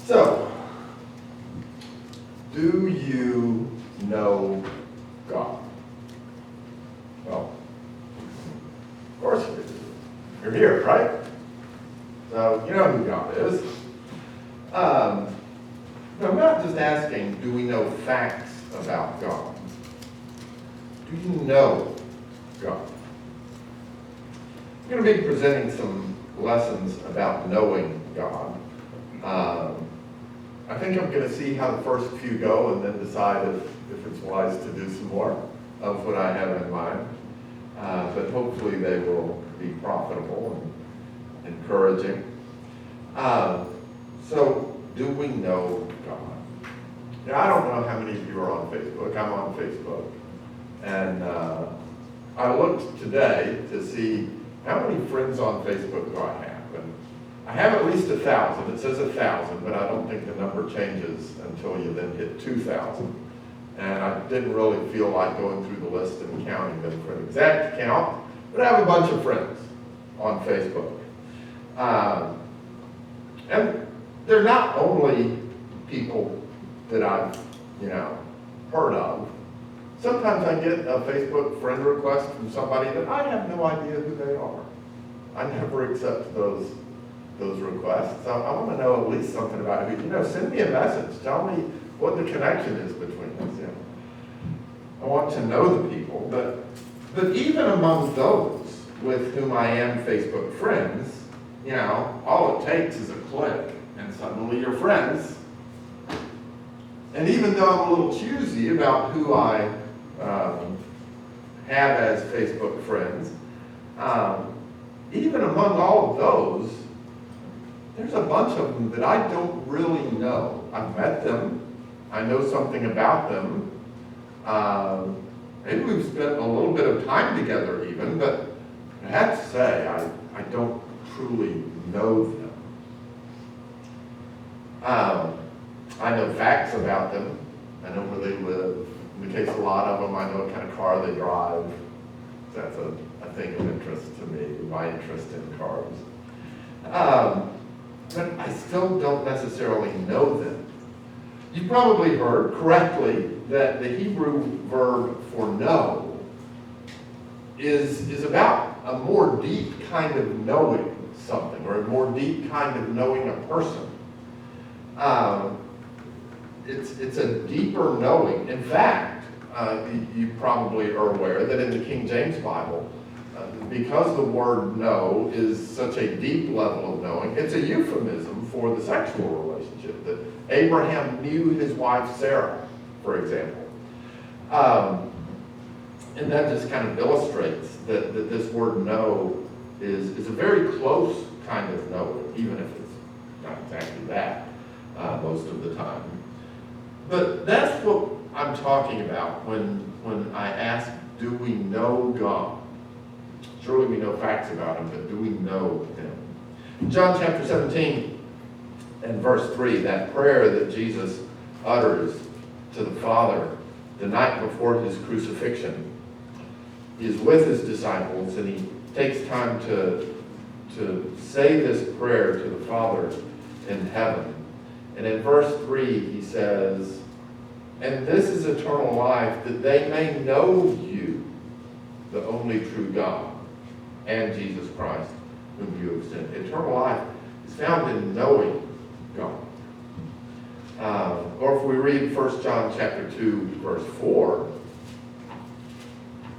So, do you know God? Well, of course you do. You're here, right? So, you know who God is. But I'm not just asking, do we know facts about God? Do you know God? I'm going to be presenting some lessons about knowing God. I think I'm going to see how the first few go and then decide if it's wise to do some more of what I have in mind. But hopefully they will be profitable and encouraging. So, do we know God? Now, I don't know how many of you are on Facebook. I'm on Facebook. And I looked today to see how many friends on Facebook do I have. And I have at least 1,000. It says 1,000, but I don't think the number changes until you then hit 2,000. And I didn't really feel like going through the list and counting them for an exact count. But I have a bunch of friends on Facebook. And they're not only people that I've, heard of. Sometimes I get a Facebook friend request from somebody that I have no idea who they are. I never accept those requests. So I want to know at least something about who. Send me a message. Tell me what the connection is between us. I want to know the people, but even among those with whom I am Facebook friends, all it takes is a click, and suddenly you're friends. And even though I'm a little choosy about who I have as Facebook friends, even among all of those, there's a bunch of them that I don't really know. I've met them. I know something about them. Maybe we've spent a little bit of time together even, but I have to say, I don't truly know them. I know facts about them. I know where they live. In the case of a lot of them, I know what kind of car they drive. That's a thing of interest to me, my interest in cars. But I still don't necessarily know them. You probably heard correctly that the Hebrew verb for know is about a more deep kind of knowing something, or a more deep kind of knowing a person. It's a deeper knowing. In fact, you probably are aware that in the King James Bible, because the word know is such a deep level of knowing, it's a euphemism for the sexual relationship. That Abraham knew his wife Sarah, for example. And that just kind of illustrates that this word know is a very close kind of knowing, even if it's not exactly that most of the time. But that's what I'm talking about when I ask, do we know God? Surely we know facts about him, but do we know him? John chapter 17 and verse 3, that prayer that Jesus utters to the Father the night before his crucifixion. He is with his disciples, and he takes time to say this prayer to the Father in heaven. And in verse 3, he says, "And this is eternal life, that they may know you, the only true God, and Jesus Christ, whom you have sent." Eternal life is found in knowing God. Or if we read 1 John chapter 2, verse 4,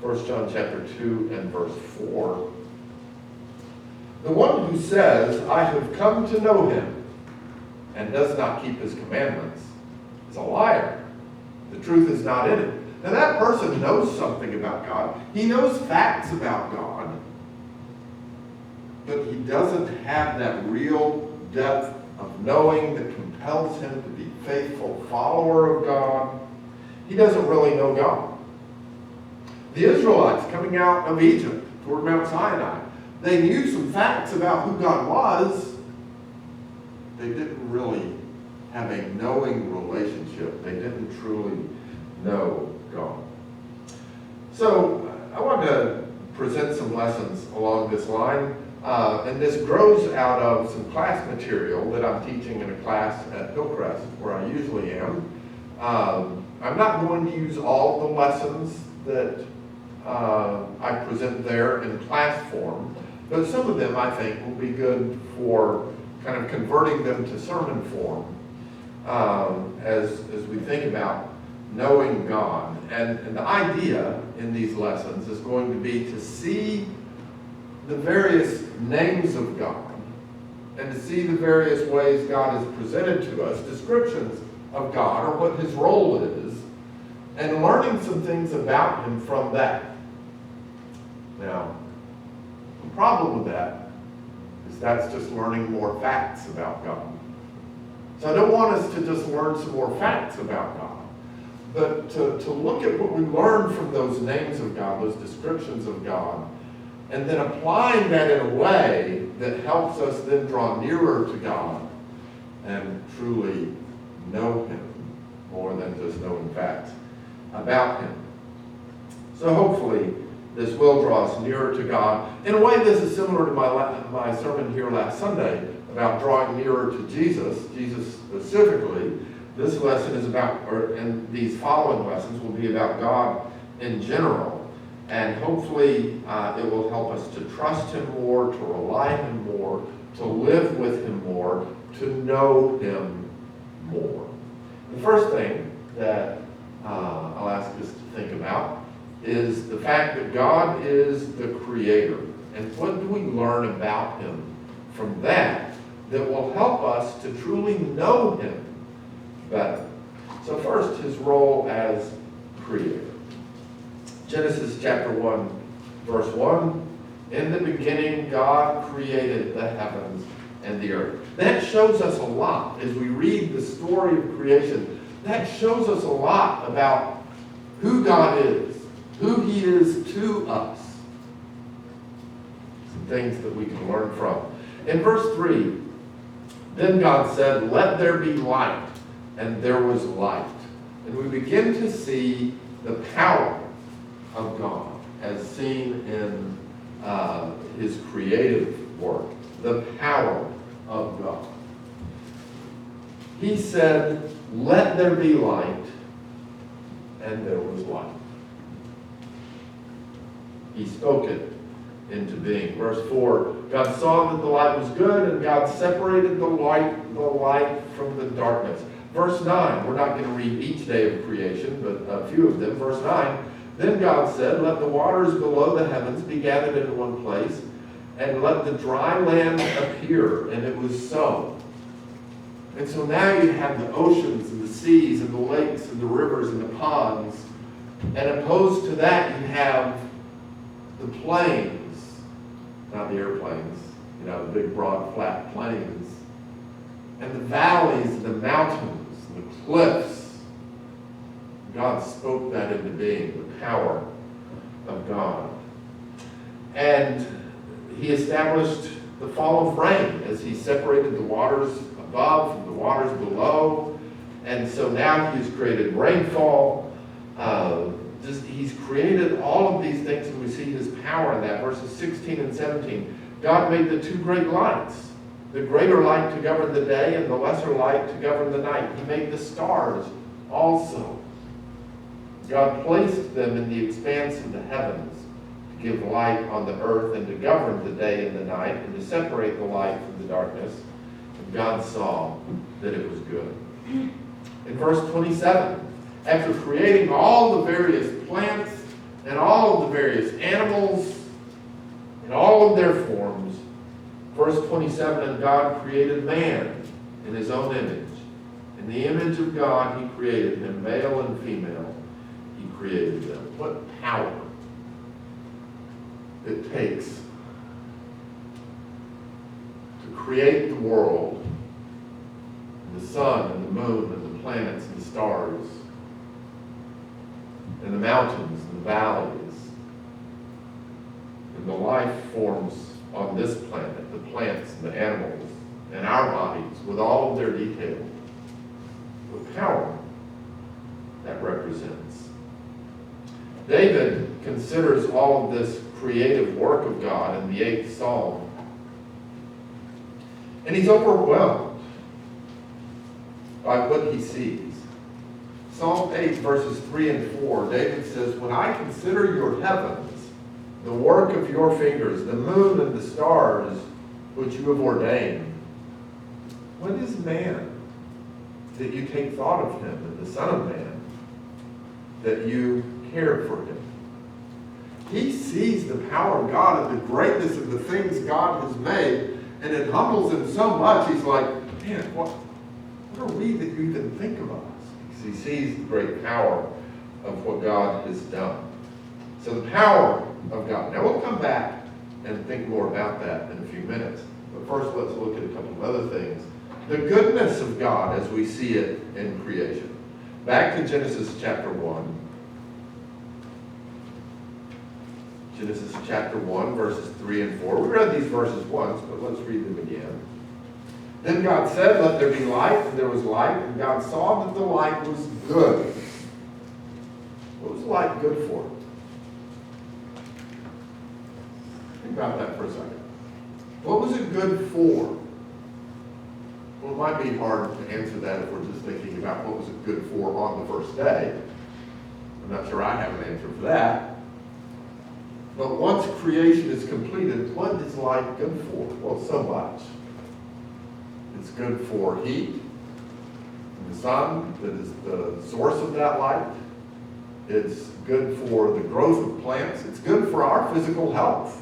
1 John chapter 2 and verse 4, "The one who says, 'I have come to know him,' and does not keep his commandments, is a liar. The truth is not in him." Now that person knows something about God. He knows facts about God. But he doesn't have that real depth of knowing that compels him to be a faithful follower of God. He doesn't really know God. The Israelites coming out of Egypt toward Mount Sinai, they knew some facts about who God was. They didn't really have a knowing relationship. They didn't truly know God. So I want to present some lessons along this line. And this grows out of some class material that I'm teaching in a class at Hillcrest, where I usually am. I'm not going to use all the lessons that I present there in class form, but some of them I think will be good for kind of converting them to sermon form as we think about knowing God. And the idea in these lessons is going to be to see the various names of God and to see the various ways God is presented to us, descriptions of God or what his role is, and learning some things about him from that. Now, the problem with that is that's just learning more facts about God. So I don't want us to just learn some more facts about God, but to look at what we learn from those names of God, those descriptions of God, and then applying that in a way that helps us then draw nearer to God and truly know him more than just knowing facts about him. So hopefully this will draw us nearer to God. In a way, this is similar to my sermon here last Sunday about drawing nearer to Jesus specifically. This lesson is about, and these following lessons will be about God in general. And hopefully it will help us to trust him more, to rely on him more, to live with him more, to know him more. The first thing that I'll ask us to think about is the fact that God is the creator. And what do we learn about him from that will help us to truly know him better? So first, his role as creator. Genesis chapter 1, verse 1, in the beginning God created the heavens and the earth. That shows us a lot as we read the story of creation. That shows us a lot about who God is, who he is to us. Some things that we can learn from. In verse 3, then God said, "Let there be light," and there was light. And we begin to see the power of God as seen in his creative work, the power of God. He said, "Let there be light," and there was light. He spoke it into being. Verse 4, God saw that the light was good, and God separated the light from the darkness. Verse 9, we're not going to read each day of creation, but a few of them. Verse 9, then God said, "Let the waters below the heavens be gathered into one place, and let the dry land appear." And it was so. And so now you have the oceans and the seas and the lakes and the rivers and the ponds. And opposed to that, you have the plains, not the airplanes, the big, broad, flat plains, and the valleys and the mountains and the cliffs. God spoke that into being, the power of God. And he established the fall of rain as he separated the waters above from the waters below. And so now he's created rainfall. He's created all of these things, and we see his power in that. Verses 16 and 17. God made the two great lights, the greater light to govern the day and the lesser light to govern the night. He made the stars also. God placed them in the expanse of the heavens to give light on the earth and to govern the day and the night and to separate the light from the darkness. And God saw that it was good. In verse 27, after creating all the various plants and all of the various animals in all of their forms, verse 27, and God created man in his own image. In the image of God he created him, male and female. He created them. What power it takes to create the world, and the sun and the moon and the planets and the stars, and the mountains and the valleys, and the life forms on this planet, the plants and the animals, and our bodies with all of their detail. The power that represents. David considers all of this creative work of God in the 8th Psalm And he's overwhelmed by what he sees. Psalm 8, verses 3 and 4, David says, "When I consider your heavens, the work of your fingers, the moon and the stars which you have ordained, what is man that you take thought of him, and the Son of Man that you care for him?" He sees the power of God and the greatness of the things God has made, and it humbles him so much. He's like, man, what are we that you even think of us? Because he sees the great power of what God has done. So the power of God. Now we'll come back and think more about that in a few minutes. But first let's look at a couple of other things. The goodness of God as we see it in creation. Back to Genesis chapter 1. Genesis chapter 1, verses 3 and 4. We read these verses once, but let's read them again. Then God said, "Let there be light," and there was light, and God saw that the light was good. What was light good for? Think about that for a second. What was it good for? Well, it might be hard to answer that if we're just thinking about what was it good for on the first day. I'm not sure I have an answer for that. But once creation is completed, what is light good for? Well, so much. It's good for heat. The sun, that is the source of that light. It's good for the growth of plants. It's good for our physical health.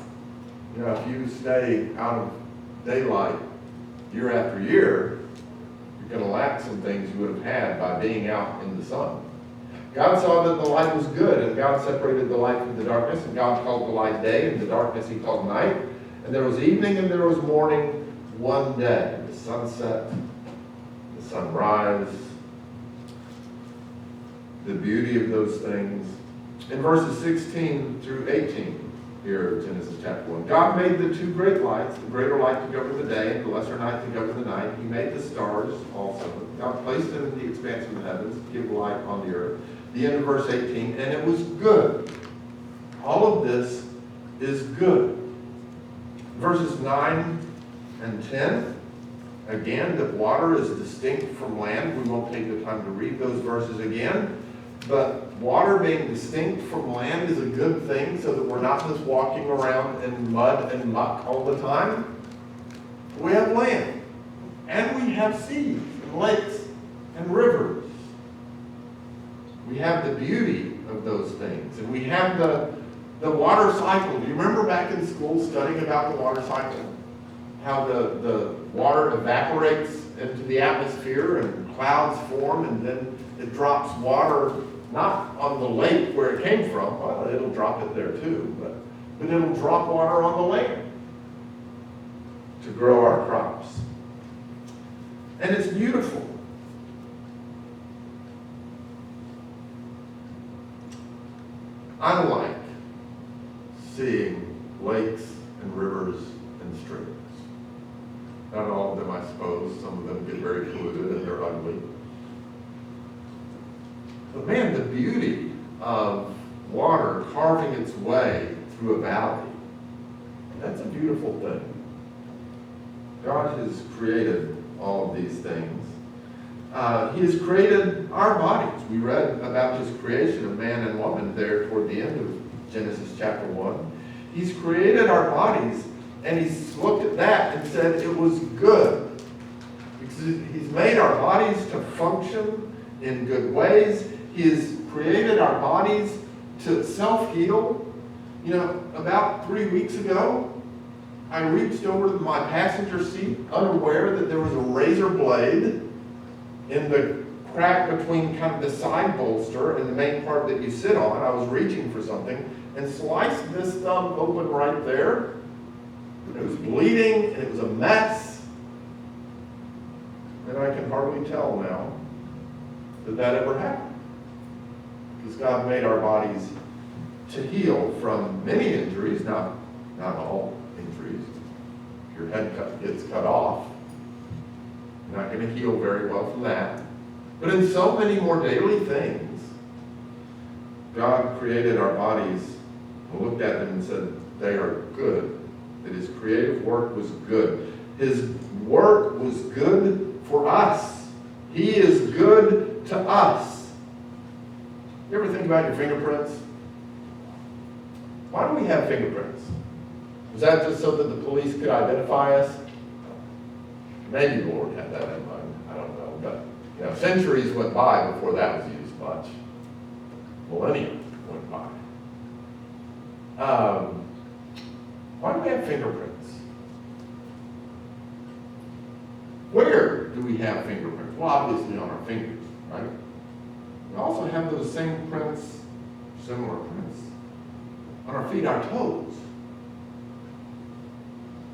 You know, if you stay out of daylight year after year, you're going to lack some things you would have had by being out in the sun. God saw that the light was good, and God separated the light from the darkness, and God called the light day, and the darkness he called night. And there was evening and there was morning one day. The sunset, the sunrise, the beauty of those things. In verses 16 through 18 here of Genesis chapter 1, God made the two great lights, the greater light to govern the day and the lesser night to govern the night. He made the stars also. God placed them in the expanse of the heavens to give light on the earth. The end of verse 18, and it was good. All of this is good. Verses 9 and 10, again, that water is distinct from land. We won't take the time to read those verses again. But water being distinct from land is a good thing so that we're not just walking around in mud and muck all the time. We have land, and we have seas and lakes and rivers. We have the beauty of those things, and we have the water cycle. Do you remember back in school studying about the water cycle? How the water evaporates into the atmosphere and clouds form, and then it drops water not on the lake where it came from. Well, it'll drop it there too, but it'll drop water on the land to grow our crops. And it's beautiful. I like seeing lakes and rivers and streams. Not all of them, I suppose. Some of them get very polluted and they're ugly. But man, the beauty of water carving its way through a valley, that's a beautiful thing. God has created all of these things. He has created our bodies. We read about his creation of man and woman there toward the end of Genesis chapter 1. He's created our bodies, and he's looked at that and said it was good. He's made our bodies to function in good ways. He has created our bodies to self-heal. You know, about 3 weeks ago, I reached over to my passenger seat, unaware that there was a razor blade in the crack between kind of the side bolster and the main part that you sit on. I was reaching for something and sliced this thumb open right there. It was bleeding and it was a mess. And I can hardly tell now that ever happened. Because God made our bodies to heal from many injuries, not all injuries. If your head gets cut off, you're not going to heal very well from that. But in so many more daily things, God created our bodies and looked at them and said, they are good. That his creative work was good. His work was good for us. He is good to us. You ever think about your fingerprints? Why do we have fingerprints? Was that just so that the police could identify us? Maybe the Lord had that in mind. I don't know. But centuries went by before that was used much. Millennia went by. Why do we have fingerprints? Where do we have fingerprints? Well, obviously on our fingers, right? We also have those same prints, similar prints, on our feet, our toes.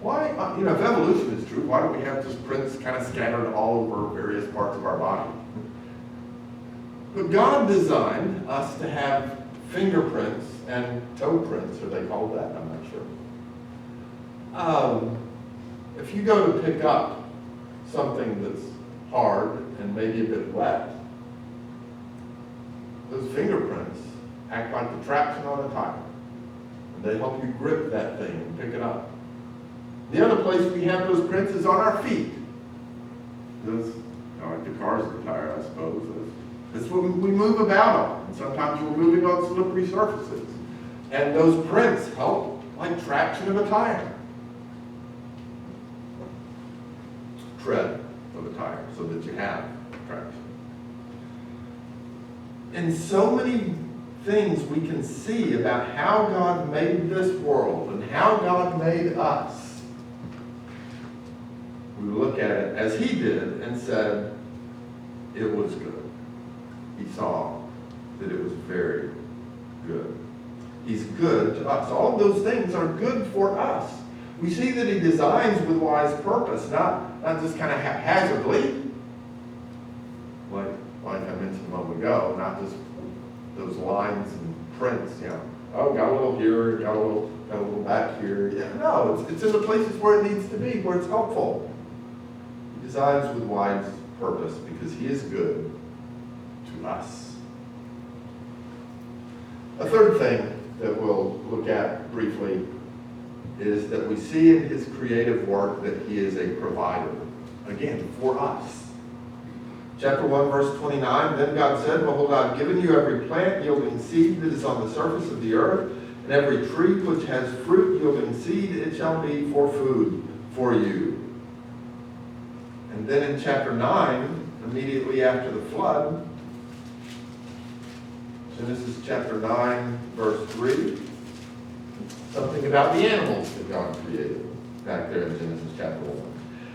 Why, if evolution is true, why do we have just prints kind of scattered all over various parts of our body? But God designed us to have fingerprints and toe prints, or they call that, I'm not sure. If you go to pick up something that's hard and maybe a bit wet, those fingerprints act like the traction on a tire. And they help you grip that thing and pick it up. The other place we have those prints is on our feet. Those, like the car's the tire, I suppose. It's what we move about on. And sometimes we're moving on slippery surfaces. And those prints help like traction of a tire. Tread of a tire so that you have traction. And so many things we can see about how God made this world and how God made us. We look at it as he did and said, it was good. He saw that it was very good. He's good to us. All of those things are good for us. We see that he designs with wise purpose, not just kind of haphazardly, like I mentioned a moment ago, not just those lines and prints, oh, got a little here, got a little back here. Yeah, no, it's in the places where it needs to be, where it's helpful. He designs with wise purpose because he is good to us. A third thing that we'll look at briefly is that we see in his creative work that he is a provider, again, for us. Chapter 1, verse 29, then God said, behold, I've given you every plant yielding seed that is on the surface of the earth, and every tree which has fruit yielding seed, it shall be for food for you. And then in chapter 9, immediately after the flood, Genesis chapter 9, verse 3, something about the animals that God created back there in Genesis chapter 1.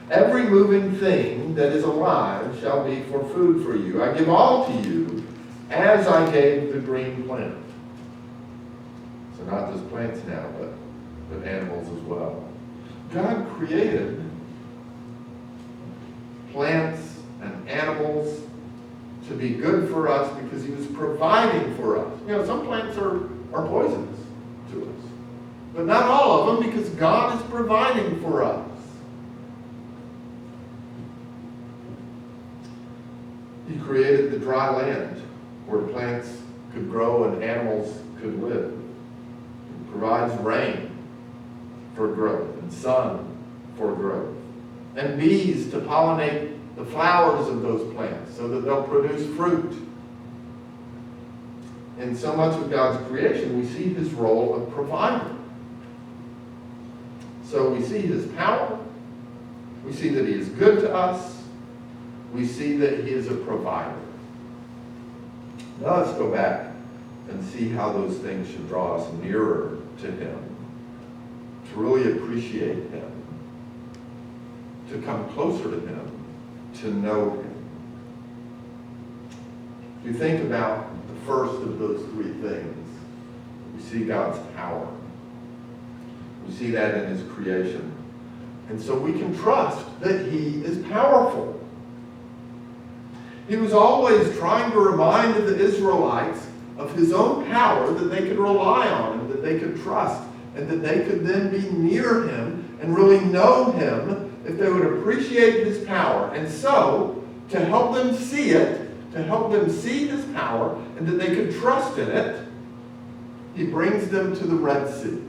Every moving thing that is alive shall be for food for you. I give all to you as I gave the green plant. So not just plants now, but animals as well. God created plants and animals to be good for us because he was providing for us. Some plants are poisonous to us. But not all of them, because God is providing for us. He created the dry land where plants could grow and animals could live. He provides rain for growth and sun for growth. And bees to pollinate the flowers of those plants so that they'll produce fruit. In so much of God's creation, we see his role of provider. So we see his power. We see that he is good to us. We see that he is a provider. Now let's go back and see how those things should draw us nearer to him, to really appreciate him, to come closer to him, to know him. If you think about the first of those three things, we see God's power. We see that in his creation. And so we can trust that he is powerful. He was always trying to remind the Israelites of his own power that they could rely on and that they could trust and that they could then be near him and really know him if they would appreciate his power. And so, to help them see it, to help them see his power and that they could trust in it, he brings them to the Red Sea.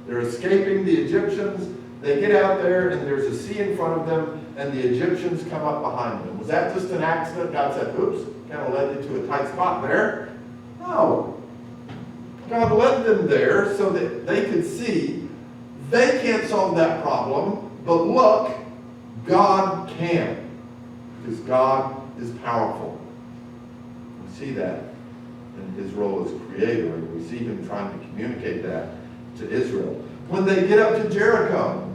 They're escaping the Egyptians. They get out there and there's a sea in front of them and the Egyptians come up behind them. Was that just an accident? God said, oops, kind of led you to a tight spot there. No. God led them there so that they could see they can't solve that problem, but look, God can. Because God is powerful. We see that in his role as creator, and we see him trying to communicate that to Israel. When they get up to Jericho,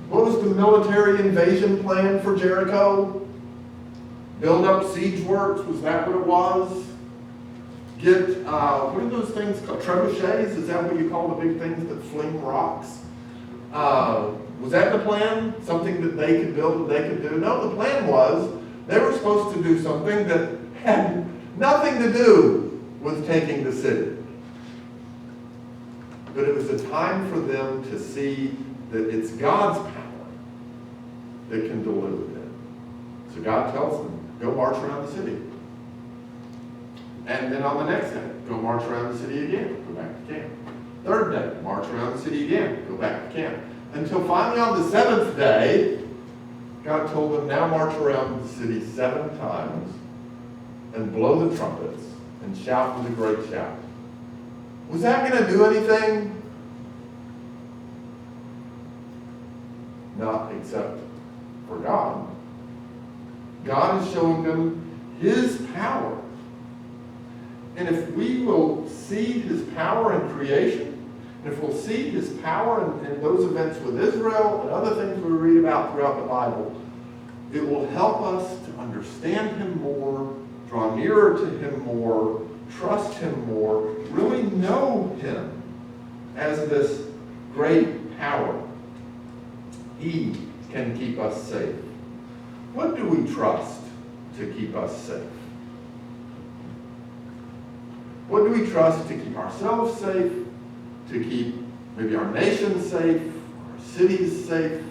what was the military invasion plan for Jericho? Build up siege works, was that what it was? Get, what are those things called? Trebuchets? Is that what you call the big things that fling rocks? Was that the plan? Something that they could build, that they could do? No, the plan was they were supposed to do something that had nothing to do with taking the city. But it was a time for them to see that it's God's power that can deliver them. So God tells them, go march around the city. And then on the next day, go march around the city again, go back to camp. Third day, march around the city again, go back to camp. Until finally on the seventh day, God told them, now march around the city 7 times and blow the trumpets and shout with a great shout. Was that going to do anything? Not except for God. God is showing them his power. And if we will see his power in creation, and if we'll see his power in those events with Israel and other things we read about throughout the Bible, it will help us to understand him more, draw nearer to him more, trust him more, really know him as this great power. He can keep us safe. What do we trust to keep us safe? What do we trust to keep ourselves safe, to keep maybe our nation safe, our cities safe?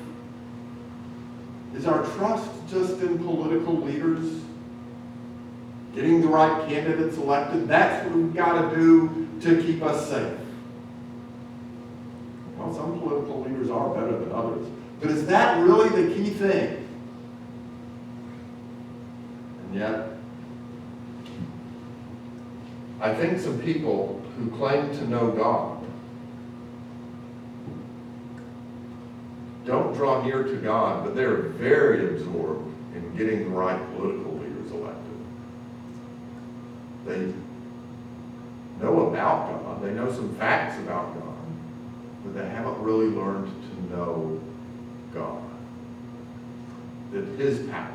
Is our trust just in political leaders? Getting the right candidates elected? That's what we've got to do to keep us safe. Well, some political leaders are better than others. But is that really the key thing? And yet, I think some people who claim to know God don't draw near to God, but they're very absorbed in getting the right political leaders elected. They know about God, they know some facts about God, but they haven't really learned to know God. That his power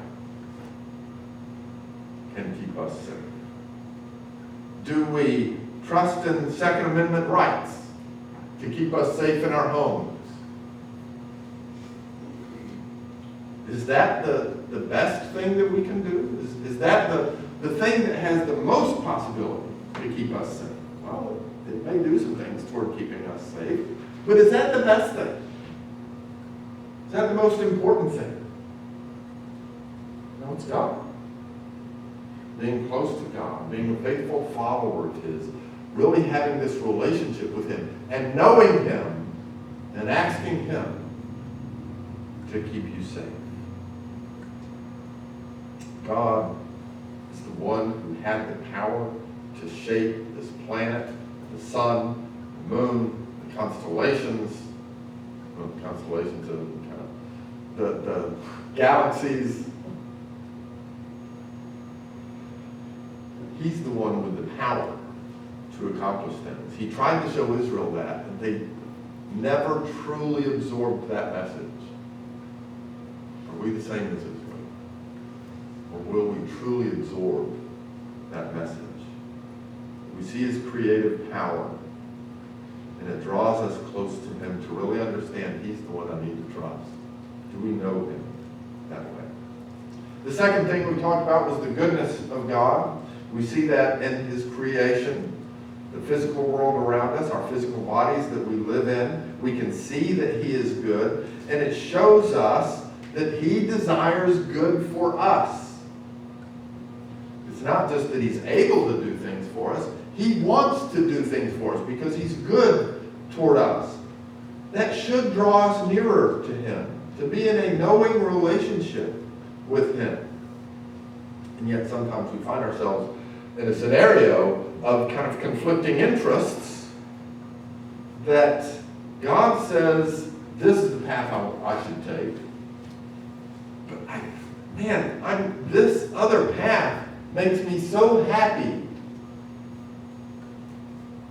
can keep us safe. Do we trust in Second Amendment rights to keep us safe in our homes? Is that the best thing that we can do? Is that the thing that has the most possibility to keep us safe? Well, it may do some things toward keeping us safe, but is that the best thing? Is that the most important thing? No, it's God. Being close to God, being a faithful follower of his, really having this relationship with him, and knowing him, and asking him to keep you safe. God is the one who had the power to shape this planet, the sun, the moon, the constellations, well, the constellations are the galaxies. He's the one with the power to accomplish things. He tried to show Israel that, and they never truly absorbed that message. Are we the same as Israel? Or will we truly absorb that message? We see his creative power, and it draws us close to him to really understand he's the one I need to trust. Do we know him that way? The second thing we talked about was the goodness of God. We see that in his creation, the physical world around us, our physical bodies that we live in. We can see that he is good, and it shows us that he desires good for us. It's not just that he's able to do things for us. He wants to do things for us because he's good toward us. that should draw us nearer to Him, to be in a knowing relationship with Him. And yet sometimes we find ourselves in a scenario of kind of conflicting interests that God says, this is the path I should take. But this other path makes me so happy.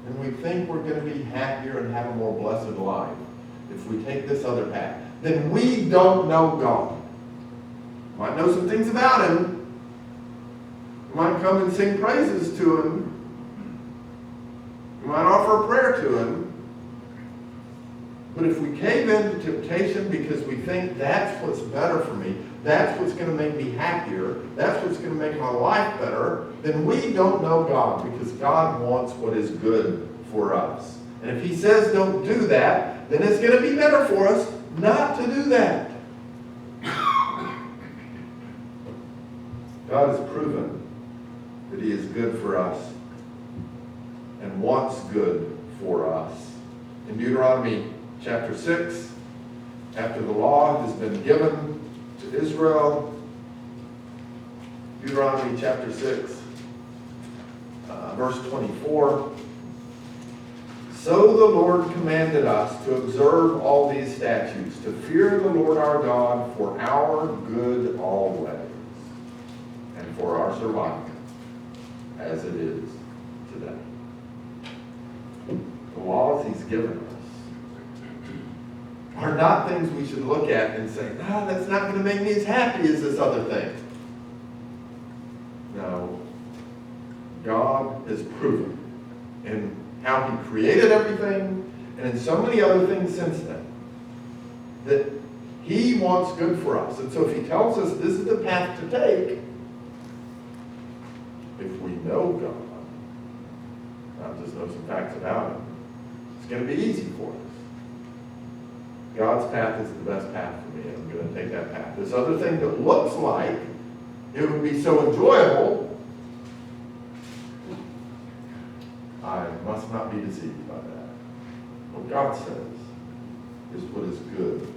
And we think we're going to be happier and have a more blessed life if we take this other path. Then we don't know God. We might know some things about Him. We might come and sing praises to Him. We might offer a prayer to Him. But if we cave into temptation because we think that's what's better for me, that's what's going to make me happier, that's what's going to make my life better, then we don't know God, because God wants what is good for us. And if He says don't do that, then it's going to be better for us not to do that. God has proven that He is good for us and wants good for us. In Deuteronomy chapter 6, after the law has been given to Israel, Deuteronomy chapter 6, verse 24, so the Lord commanded us to observe all these statutes, to fear the Lord our God for our good always, and for our survival, as it is today. The laws He's given us are not things we should look at and say, no, that's not going to make me as happy as this other thing. No. God has proven in how He created everything and in so many other things since then that He wants good for us. And so if He tells us this is the path to take, if we know God, not just know some facts about Him, it's going to be easy for us. God's path is the best path for me. I'm going to take that path. This other thing that looks like it would be so enjoyable, I must not be deceived by that. What God says is what is good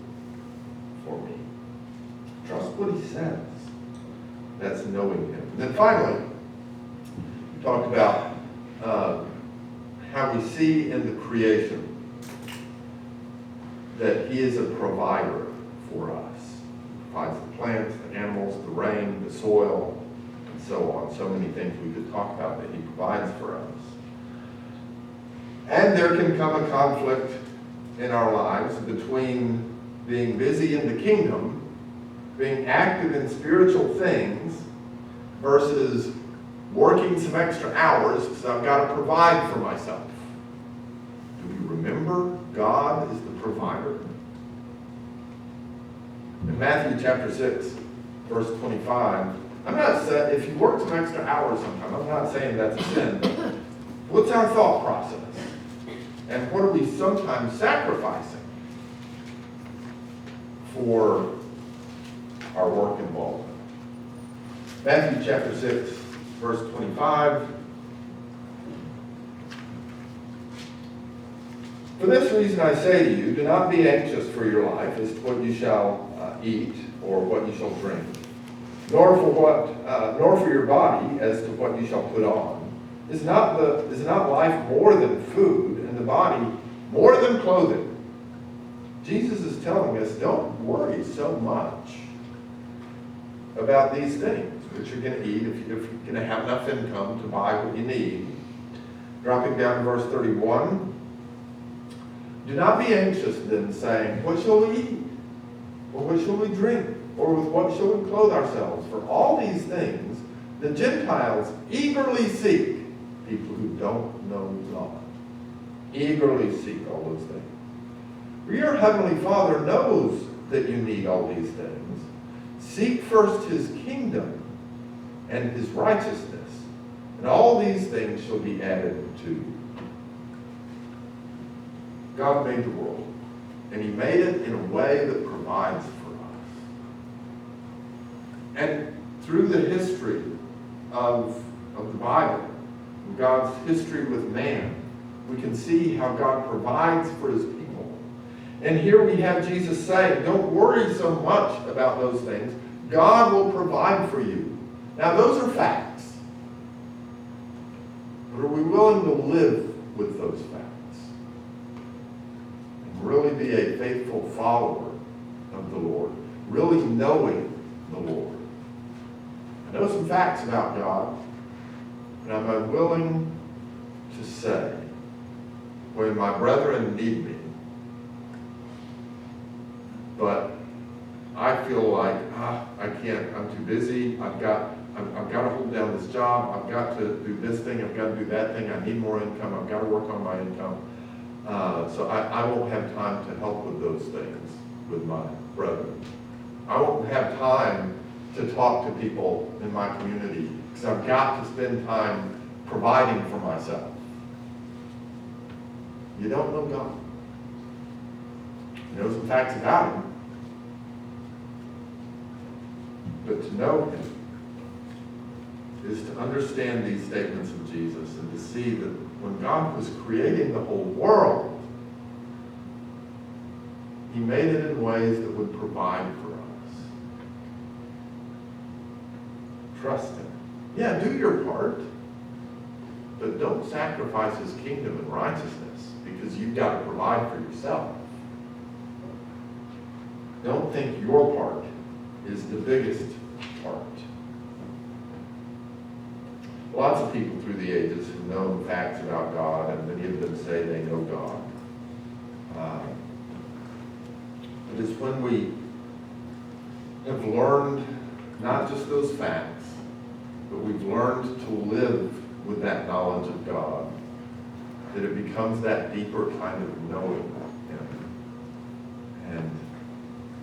for me. Trust what He says. That's knowing Him. And then finally, we talked about how we see in the creation that He is a provider for us. He provides the plants, the animals, the rain, the soil, and so on. So many things we could talk about that He provides for us. And there can come a conflict in our lives between being busy in the kingdom, being active in spiritual things, versus working some extra hours because I've got to provide for myself. Do we remember God is the provider? In Matthew chapter 6, verse 25, I'm not saying, if you work some extra hours sometime, I'm not saying that's a sin. What's our thought process? And what are we sometimes sacrificing for our work involvement? Matthew chapter 6, verse 25. For this reason I say to you, do not be anxious for your life as to what you shall eat or what you shall drink, nor for your body as to what you shall put on. Is not life more than food, and the body more than clothing? Jesus is telling us, don't worry so much about these things, what you're going to eat, if you're going to have enough income to buy what you need. Dropping down to verse 31. Do not be anxious then, saying, what shall we eat? Or what shall we drink? Or with what shall we clothe ourselves? For all these things the Gentiles eagerly seek. People who don't know God eagerly seek all those things. For your heavenly Father knows that you need all these things. Seek first His kingdom and His righteousness, and all these things shall be added to you. God made the world, and He made it in a way that provides for us. And through the history of the Bible, God's history with man, we can see how God provides for His people. And here we have Jesus saying, don't worry so much about those things. God will provide for you. Now, those are facts. But are we willing to live with those facts? And really be a faithful follower of the Lord? Really knowing the Lord? I know some facts about God, but am I willing to say, when my brethren need me, but I feel like, I can't, I'm too busy, I've got to hold down this job, I've got to do this thing, I've got to do that thing, I need more income, I've got to work on my income. So I won't have time to help with those things with my brethren. I won't have time to talk to people in my community because I've got to spend time providing for myself. You don't know God. You know some facts about Him. But to know Him is to understand these statements of Jesus and to see that when God was creating the whole world, He made it in ways that would provide for us. Trust Him. Yeah, do your part, but don't sacrifice His kingdom and righteousness because you've got to provide for yourself. Don't think your part is the biggest part. Lots of people through the ages have known facts about God, and many of them say they know God. But it's when we have learned not just those facts, but we've learned to live with that knowledge of God, that it becomes that deeper kind of knowing Him, and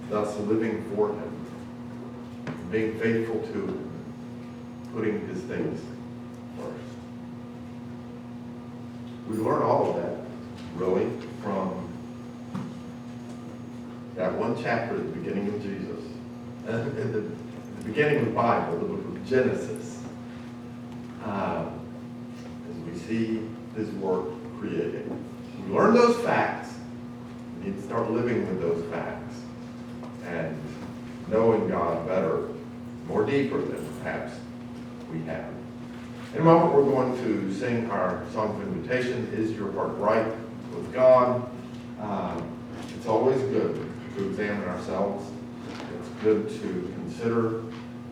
thus living for Him, being faithful to Him, putting His things first. We learn all of that, really, from that one chapter at the beginning of Jesus. And at the beginning of the Bible, the book of Genesis, as we see His work creating. We learn those facts. We need to start living with those facts and knowing God better, more deeper than perhaps we have. In a moment, we're going to sing our song of invitation, Is Your Heart Right with God? It's always good to examine ourselves. It's good to consider,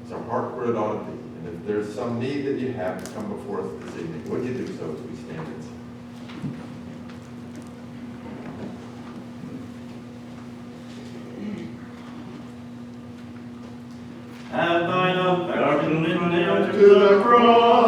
is our heart where it ought to be? And if there's some need that you have to come before us this evening, would you do so as we stand and sing? Have thine affection nailed to the cross.